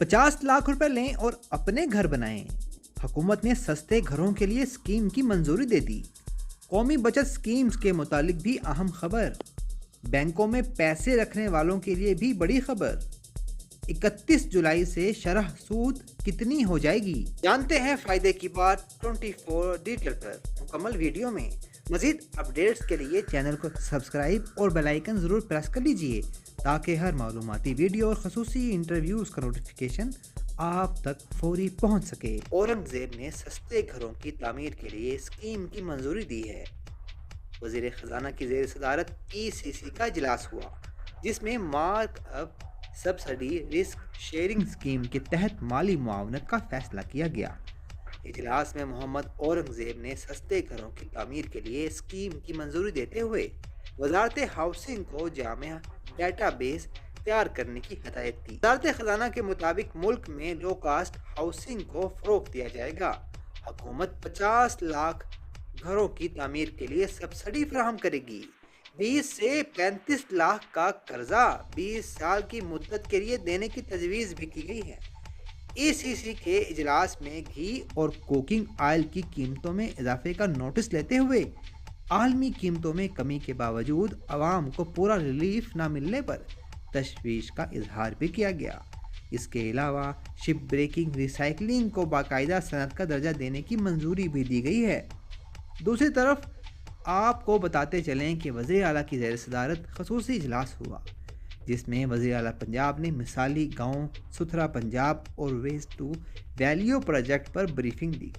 50 लाख रुपए लें और अपने घर बनाएं। हुकूमत ने सस्ते घरों के लिए स्कीम की मंजूरी दे दी। कौमी बचत स्कीम्स के मुतालिक भी अहम खबर। बैंकों में पैसे रखने वालों के लिए भी बड़ी खबर। 31 जुलाई से शरह सूद कितनी हो जाएगी, जानते हैं फायदे की बात 24 डिटेल पर मुकम्मल वीडियो में। मजीद अपडेट्स के लिए चैनल को सब्सक्राइब और बेल आइकन ज़रूर प्रेस कर लीजिए ताकि हर मालूमाती वीडियो और खसूसी इंटरव्यूज़ का नोटिफिकेशन आप तक फौरी पहुंच सके। औरंगजेब ने सस्ते घरों की तामीर के लिए स्कीम की मंजूरी दी है। वज़ीर ख़जाना की ज़ेर सदारत ECC का इजलास हुआ, जिसमें mark up subsidy risk sharing scheme के तहत माली मुआवनत का फैसला किया गया। इजलास में मोहम्मद औरंगजेब ने सस्ते घरों की तामीर के लिए स्कीम की मंजूरी देते हुए वजारत हाउसिंग को जामिया डेटाबेस तैयार करने की हदायत दी। वजारत खजाना के मुताबिक मुल्क में लो कास्ट हाउसिंग को फरोग दिया जाएगा। हुकूमत 50 लाख घरों की तामीर के लिए सब्सिडी फराहम करेगी। 20 से 35 लाख का कर्जा 20 साल की मुद्दत के लिए देने की तजवीज़ भी की गई है। ECC के इजलास में घी और कुकिंग ऑयल की कीमतों में इजाफे का नोटिस लेते हुए आलमी कीमतों में कमी के बावजूद आवाम को पूरा रिलीफ न मिलने पर तशवीश का इजहार भी किया गया। इसके अलावा शिप ब्रेकिंग रिसाइकलिंग को बाकायदा सनत का दर्जा देने की मंजूरी भी दी गई है। दूसरी तरफ आपको बताते चलें कि वज़ीर आला की ज़ेर सदारत खसूसी इजलास हुआ, जिसमें वज़ीर आला पंजाब ने मिसाली गांव सुथरा पंजाब और वेस्ट टू वैल्यू प्रोजेक्ट पर ब्रीफिंग दी।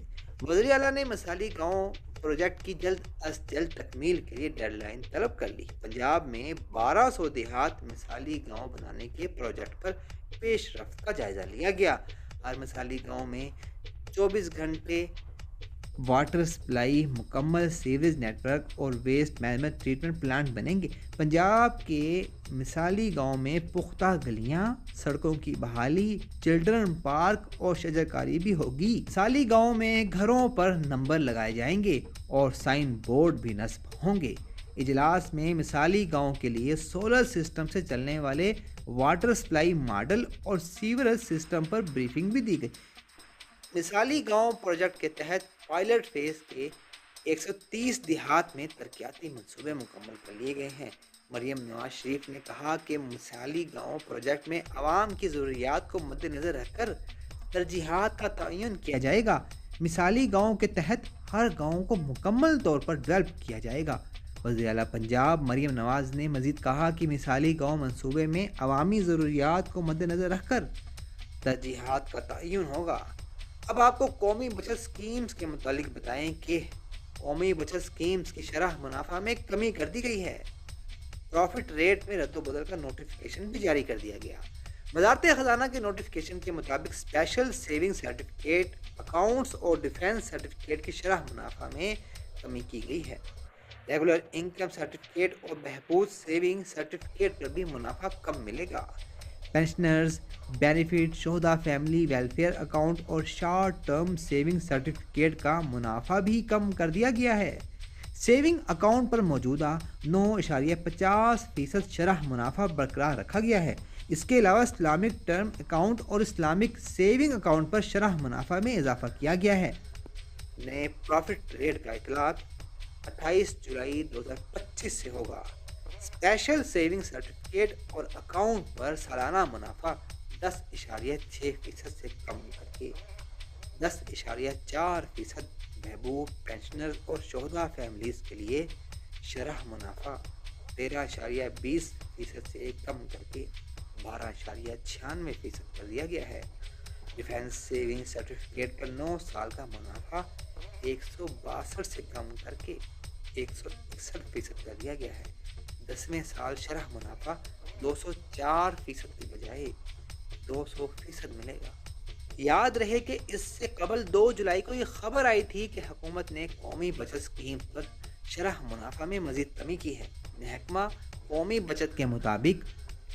वज़ीर आला ने मिसाली गांव प्रोजेक्ट की जल्द अज जल्द तकमील के लिए डेडलाइन तलब कर ली। पंजाब में 1200 देहात मिसाली गांव बनाने के प्रोजेक्ट पर पेशरफ्त का जायजा लिया गया। हर मिसाली गांव में 24 घंटे वाटर सप्लाई, मुकम्मल सीवेज नेटवर्क और वेस्ट मैनेजमेंट ट्रीटमेंट प्लांट बनेंगे। पंजाब के मिसाली गांव में पुख्ता गलियां, सड़कों की बहाली, चिल्ड्रन पार्क और शजरकारी भी होगी। मिसाली गांव में घरों पर नंबर लगाए जाएंगे और साइन बोर्ड भी नस्ब होंगे। इजलास में मिसाली गांव के लिए सोलर सिस्टम से चलने वाले वाटर सप्लाई मॉडल और सीवरेज सिस्टम पर ब्रीफिंग भी दी गई। मिसाली गांव प्रोजेक्ट के तहत पायलट फेज के 130 देहात में तरक्याती मंसूबे मुकम्मल कर लिए गए हैं। मरियम नवाज शरीफ ने कहा कि मिसाली गांव प्रोजेक्ट में आवाम की ज़रूरियात को मद्देनज़र रखकर तरजीहात का तयन किया जाएगा। मिसाली गांव के तहत हर गांव को मुकम्मल तौर पर डेवलप किया जाएगा। वज़ीर आला पंजाब मरियम नवाज ने मज़ीद कहा कि मिसाली गांव मंसूबे में अवामी ज़रूरियात को मद्देनज़र रखकर तरजीहात का तयन होगा। अब आपको कौमी बचत स्कीम्स के मुतालिक बताएं कि कौमी बचत स्कीम्स की शरह मुनाफा में कमी कर दी गई है। प्रॉफिट रेट में रद्द-ओ-बदल का नोटिफिकेशन भी जारी कर दिया गया। वज़ारत ख़जाना के नोटिफिकेशन के मुताबिक स्पेशल सेविंग सर्टिफिकेट अकाउंट्स और डिफेंस सर्टिफिकेट की शरह मुनाफा में कमी की गई है। रेगुलर इनकम सर्टिफिकेट और बहबूद सेविंग सर्टिफिकेट पर भी मुनाफा कम मिलेगा। पेंशनर्स बेनिफिट, शोहदा फैमिली वेलफेयर अकाउंट और शॉर्ट टर्म सेविंग सर्टिफिकेट का मुनाफा भी कम कर दिया गया है। सेविंग अकाउंट पर मौजूदा 9.50% शरह मुनाफा बरकरार रखा गया है। इसके अलावा इस्लामिक टर्म अकाउंट और इस्लामिक सेविंग अकाउंट पर शरह मुनाफा में इजाफा किया गया है। नए प्रॉफिट रेट का इतलाक 28 जुलाई 2025 से होगा। स्पेशल सेविंग सर्टिफिकेट और अकाउंट पर सालाना मुनाफा 10.6% से कम करके 10.4% महबूब पेंशनर्स और शोहदा फैमिलीज के लिए शरह मुनाफा 13.20% से कम करके 12.96% कर दिया गया है। डिफेंस सेविंग सर्टिफिकेट पर 9 साल का मुनाफा 162 से कम करके 161% कर दिया गया है। 10वें साल शरह मुनाफा 204% की बजाय 200% मिलेगा। याद रहे कि इससे कबल 2 जुलाई को ये खबर आई थी कि हुकूमत ने कौमी बचत स्कीम पर शरह मुनाफा में मजीद कमी की है। महकमा कौमी बचत के मुताबिक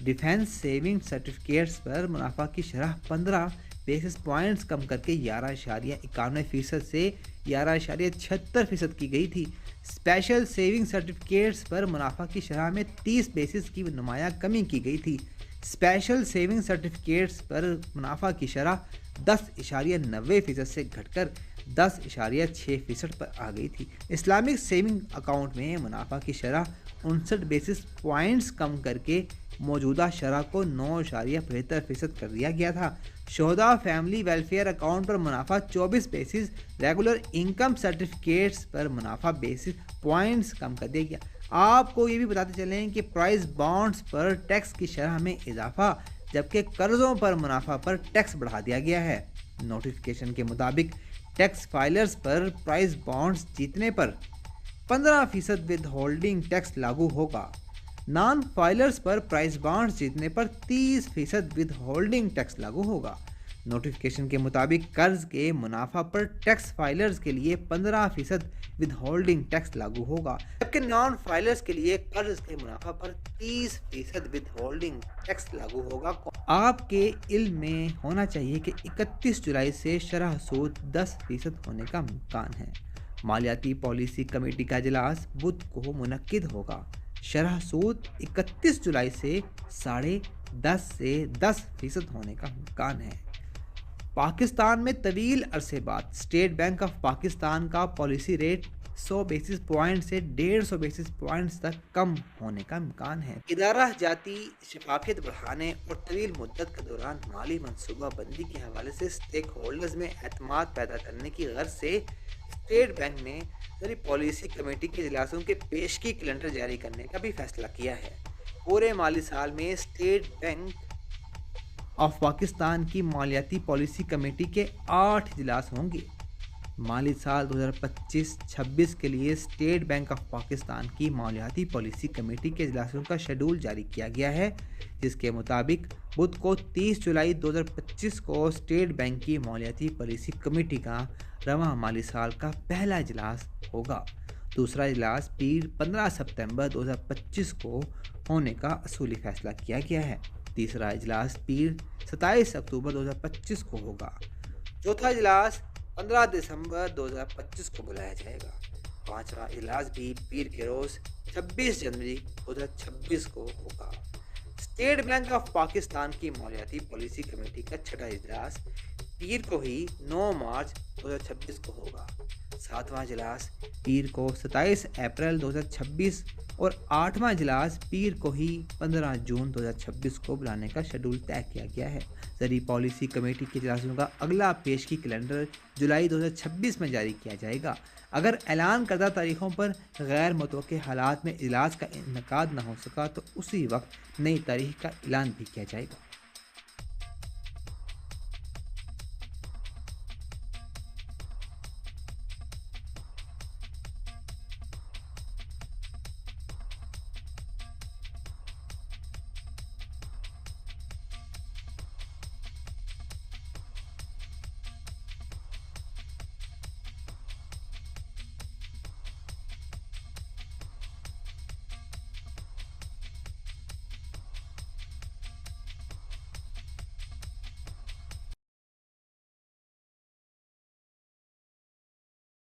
डिफेंस सेविंग सर्टिफिकेट्स पर मुनाफा की शरह 15 बेसिस पॉइंट्स कम करके 11.91% से 11.76% की गई थी। स्पेशल सेविंग सर्टिफिकेट्स पर मुनाफा की शरह में 30 बेसिस की नुमाया कमी की गई थी। اسپیشل سیونگ سرٹیفکیٹس پر منافع کی شرح 10.90% سے گھٹ کر 10.6% پر آ گئی تھی۔ اسلامک سیونگ اکاؤنٹ میں منافع کی شرح 59 بیسس پوائنٹس کم کر کے موجودہ شرح کو 9.75% کر دیا گیا تھا۔ شہداء فیملی ویلفیئر اکاؤنٹ پر منافع 24 بیسس، ریگولر انکم سرٹیفکیٹس پر منافع بیسس پوائنٹس کم کر دیا گیا۔ آپ کو یہ بھی بتاتے چلیں کہ پرائز بانڈز پر ٹیکس کی شرح میں اضافہ، جبکہ قرضوں پر منافع پر ٹیکس بڑھا دیا گیا ہے۔ نوٹیفیکیشن کے مطابق ٹیکس فائلرز پر پرائز بانڈز جیتنے پر 15% ود ہولڈنگ ٹیکس لاگو ہوگا۔ نان فائلرز پر پرائز بانڈز جیتنے پر 30% ود ہولڈنگ ٹیکس لاگو ہوگا۔ نوٹیفیکیشن کے مطابق قرض کے منافع پر ٹیکس فائلرز کے لیے 15% ود ہولڈنگ ٹیکس لاگو ہوگا، جبکہ نان فائلرز کے لیے قرض کے منافع پر 30% ود ہولڈنگ ٹیکس لاگو ہوگا۔ آپ کے علم میں ہونا چاہیے کہ 31 جولائی سے شرح سود 10% ہونے کا امکان ہے۔ مالیاتی پالیسی کمیٹی کا اجلاس بدھ کو منعقد ہوگا۔ شرح سود 31 جولائی سے 10.5 سے 10% ہونے کا امکان ہے۔ پاکستان میں طویل عرصے بعد اسٹیٹ بینک آف پاکستان کا پالیسی ریٹ 100 بیسس پوائنٹ سے 150 بیسس پوائنٹس تک کم ہونے کا امکان ہے۔ ادارہ جاتی شفافیت بڑھانے اور طویل مدت کے دوران مالی منصوبہ بندی کے حوالے سے اسٹیک ہولڈرز میں اعتماد پیدا کرنے کی غرض سے اسٹیٹ بینک نے پالیسی کمیٹی کے اجلاسوں کے پیشگی کیلنڈر جاری کرنے کا بھی فیصلہ کیا ہے۔ پورے مالی سال میں اسٹیٹ بینک آف پاکستان کی مالیاتی پالیسی کمیٹی کے 8 اجلاس ہوں گے۔ مالی سال 2025-26 کے لیے اسٹیٹ بینک آف پاکستان کی مالیاتی پالیسی کمیٹی کے اجلاسوں کا شیڈول جاری کیا گیا ہے، جس کے مطابق بدھ کو 30 جولائی 2025 کو اسٹیٹ بینک کی مالیاتی پالیسی کمیٹی کا رواں مالی سال کا پہلا اجلاس ہوگا۔ دوسرا اجلاس پیر 15 ستمبر 2025 کو ہونے کا اصولی فیصلہ کیا گیا ہے۔ تیسرا اجلاس پیر 27 اکتوبر 2025 کو ہوگا۔ چوتھا اجلاس 15 دسمبر 2025 کو بلایا جائے گا۔ پانچواں اجلاس بھی پیر کے روز 26 جنوری 2026 کو ہوگا۔ اسٹیٹ بینک آف پاکستان کی مالیاتی پالیسی کمیٹی کا چھٹا اجلاس پیر کو ہی 9 مارچ 2026 کو ہوگا۔ ساتواں اجلاس پیر کو 27 اپریل 2026 اور 8واں اجلاس پیر کو ہی 15 جون 2026 کو بلانے کا شیڈول طے کیا گیا ہے۔ زرعی پالیسی کمیٹی کے اجلاسوں کا اگلا پیشگی کیلنڈر جولائی 2026 میں جاری کیا جائے گا۔ اگر اعلان کردہ تاریخوں پر غیر متوقع حالات میں اجلاس کا انعقاد نہ ہو سکا تو اسی وقت نئی تاریخ کا اعلان بھی کیا جائے گا۔